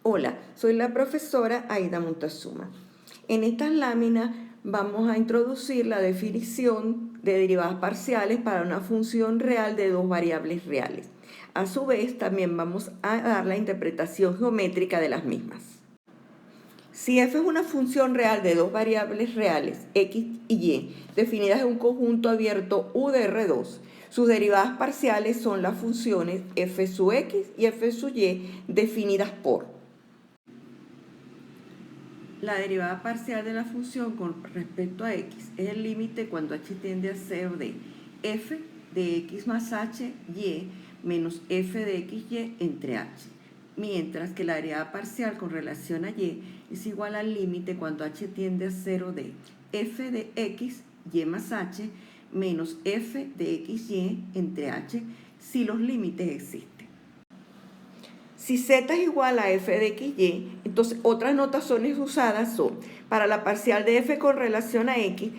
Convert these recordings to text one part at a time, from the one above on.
Hola, soy la profesora Aida Montezuma. En estas láminas vamos a introducir la definición de derivadas parciales para una función real de dos variables reales. A su vez, también vamos a dar la interpretación geométrica de las mismas. Si f es una función real de dos variables reales, x y y, definidas en un conjunto abierto U de R2, sus derivadas parciales son las funciones f sub x y f sub y definidas por la derivada parcial de la función con respecto a x es el límite cuando h tiende a 0 de f de x más h y menos f de x y entre h, mientras que la derivada parcial con relación a y es igual al límite cuando h tiende a 0 de f de x y más h menos f de x y entre h si los límites existen. Si z es igual a f de x, y, entonces otras notaciones usadas son, para la parcial de f con relación a x,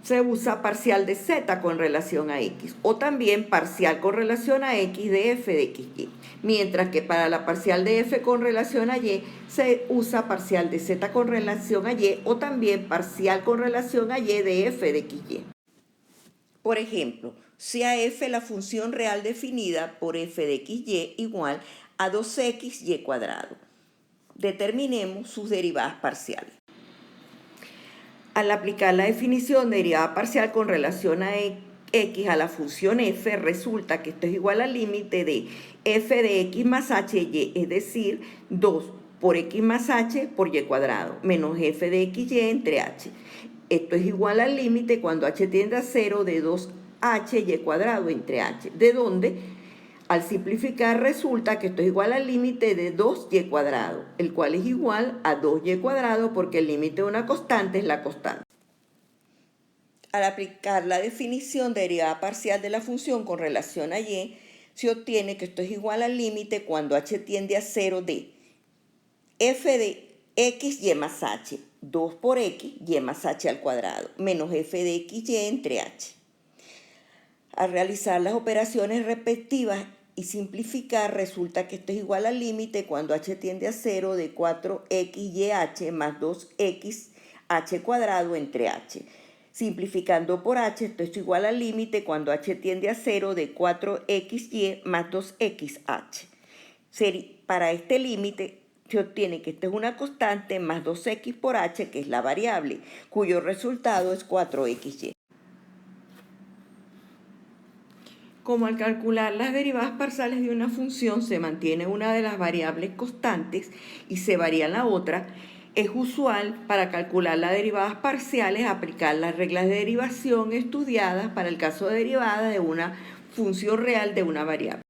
se usa parcial de z con relación a x, o también parcial con relación a x de f de x, y. Mientras que para la parcial de f con relación a y, se usa parcial de z con relación a y, o también parcial con relación a y de f de x, y. Por ejemplo, si a f la función real definida por f de x, y igual a 2xy cuadrado. Determinemos sus derivadas parciales. Al aplicar la definición de derivada parcial con relación a x a la función f, resulta que esto es igual al límite de f de x más h y, es decir, 2 por x más h por y cuadrado, menos f de x y entre h. Esto es igual al límite cuando h tiende a 0 de 2hy cuadrado entre h, de donde al simplificar resulta que esto es igual al límite de 2y cuadrado, el cual es igual a 2y cuadrado porque el límite de una constante es la constante. Al aplicar la definición de derivada parcial de la función con relación a y, se obtiene que esto es igual al límite cuando h tiende a 0 de f de x y más h, 2 por x y más h al cuadrado, menos f de x y entre h. Al realizar las operaciones respectivas y simplificar, resulta que esto es igual al límite cuando h tiende a 0 de 4xyh más 2xh cuadrado entre h. Simplificando por h, esto es igual al límite cuando h tiende a 0 de 4xy más 2xh. Para este límite se obtiene que esta es una constante más 2x por h, que es la variable, cuyo resultado es 4xy. Como al calcular las derivadas parciales de una función se mantiene una de las variables constantes y se varía la otra, es usual para calcular las derivadas parciales aplicar las reglas de derivación estudiadas para el caso de derivadas de una función real de una variable.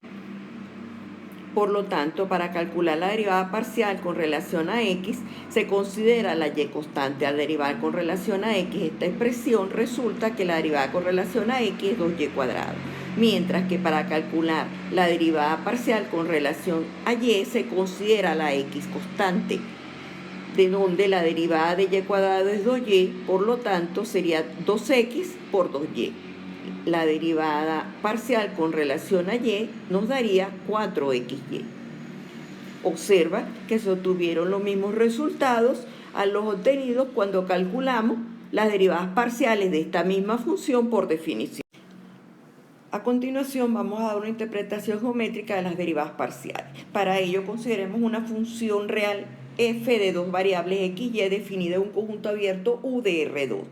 Por lo tanto, para calcular la derivada parcial con relación a x, se considera la y constante. Al derivar con relación a x esta expresión, resulta que la derivada con relación a x es 2y cuadrado. Mientras que para calcular la derivada parcial con relación a y, se considera la x constante, de donde la derivada de y cuadrado es 2y, por lo tanto sería 2x por 2y. La derivada parcial con relación a y nos daría 4xy. Observa que se obtuvieron los mismos resultados a los obtenidos cuando calculamos las derivadas parciales de esta misma función por definición. A continuación vamos a dar una interpretación geométrica de las derivadas parciales. Para ello consideremos una función real f de dos variables x y definida en un conjunto abierto U de R2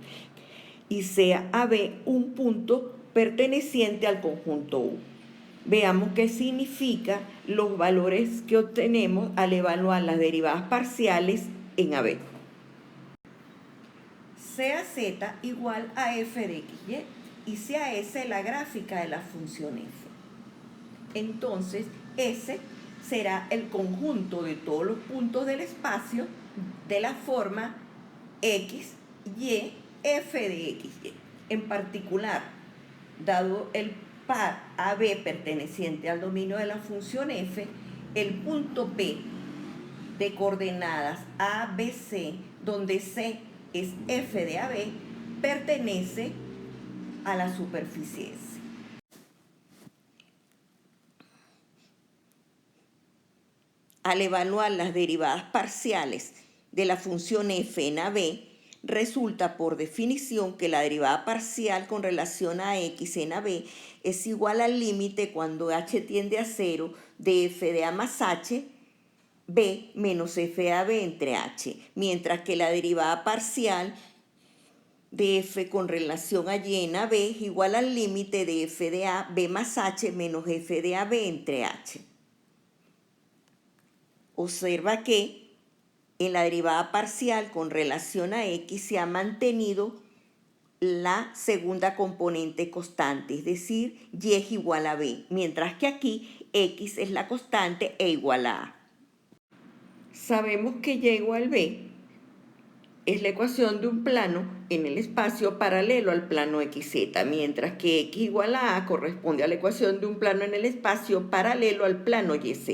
y sea AB un punto perteneciente al conjunto U. Veamos qué significa los valores que obtenemos al evaluar las derivadas parciales en AB. Sea z igual a f de xy y sea S la gráfica de la función f. Entonces, S será el conjunto de todos los puntos del espacio de la forma x, y, f de xy. En particular, dado el par AB perteneciente al dominio de la función f, el punto P de coordenadas ABC, donde C es f de AB, pertenece a la superficie S. Al evaluar las derivadas parciales de la función f en AB, resulta por definición que la derivada parcial con relación a x en AB es igual al límite cuando h tiende a 0 de f de a más h b menos f de ab entre h, mientras que la derivada parcial de f con relación a y en AB es igual al límite de f de a b más h menos f de ab entre h. Observa que en la derivada parcial con relación a x se ha mantenido la segunda componente constante, es decir, y es igual a b, mientras que aquí x es la constante e igual a a. Sabemos que y igual a b es la ecuación de un plano en el espacio paralelo al plano xz, mientras que x igual a a corresponde a la ecuación de un plano en el espacio paralelo al plano yz.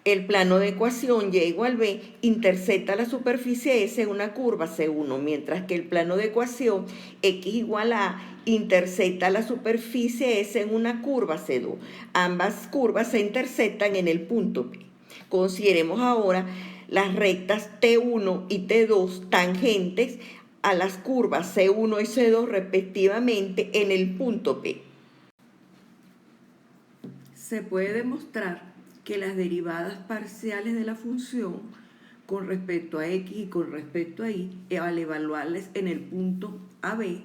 El plano de ecuación y igual b intersecta la superficie S en una curva C1, mientras que el plano de ecuación x igual a intersecta la superficie S en una curva C2. Ambas curvas se intersectan en el punto P. Consideremos ahora las rectas T1 y T2 tangentes a las curvas C1 y C2 respectivamente en el punto P. Se puede demostrar que las derivadas parciales de la función con respecto a x y con respecto a y, al evaluarles en el punto AB,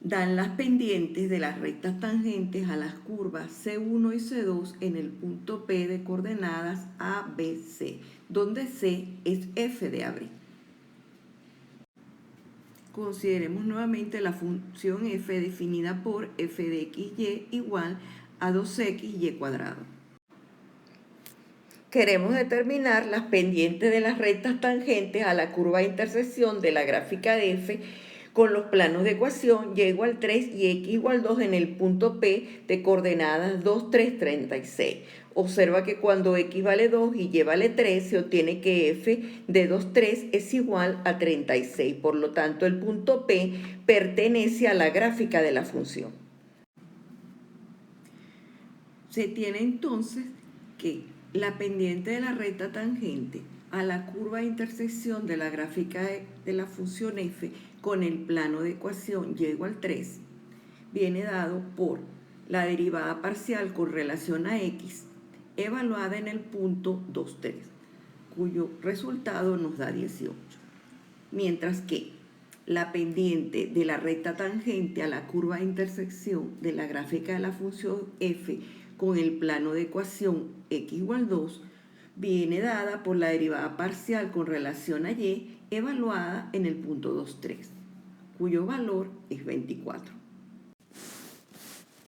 dan las pendientes de las rectas tangentes a las curvas C1 y C2 en el punto P de coordenadas A, B, C, donde C es f de AB. Consideremos nuevamente la función f definida por f de xy igual a 2xy cuadrado. Queremos determinar las pendientes de las rectas tangentes a la curva de intersección de la gráfica de f con los planos de ecuación y igual 3 y x igual 2 en el punto P de coordenadas 2, 3, 36. Observa que cuando x vale 2 y y vale 3 se obtiene que f de 2, 3 es igual a 36. Por lo tanto, el punto P pertenece a la gráfica de la función. Se tiene entonces que la pendiente de la recta tangente a la curva de intersección de la gráfica de la función f con el plano de ecuación y igual 3 viene dado por la derivada parcial con relación a x evaluada en el punto 2, 3, cuyo resultado nos da 18. Mientras que la pendiente de la recta tangente a la curva de intersección de la gráfica de la función f con el plano de ecuación x igual 2 viene dada por la derivada parcial con relación a y evaluada en el punto 2, 3, cuyo valor es 24.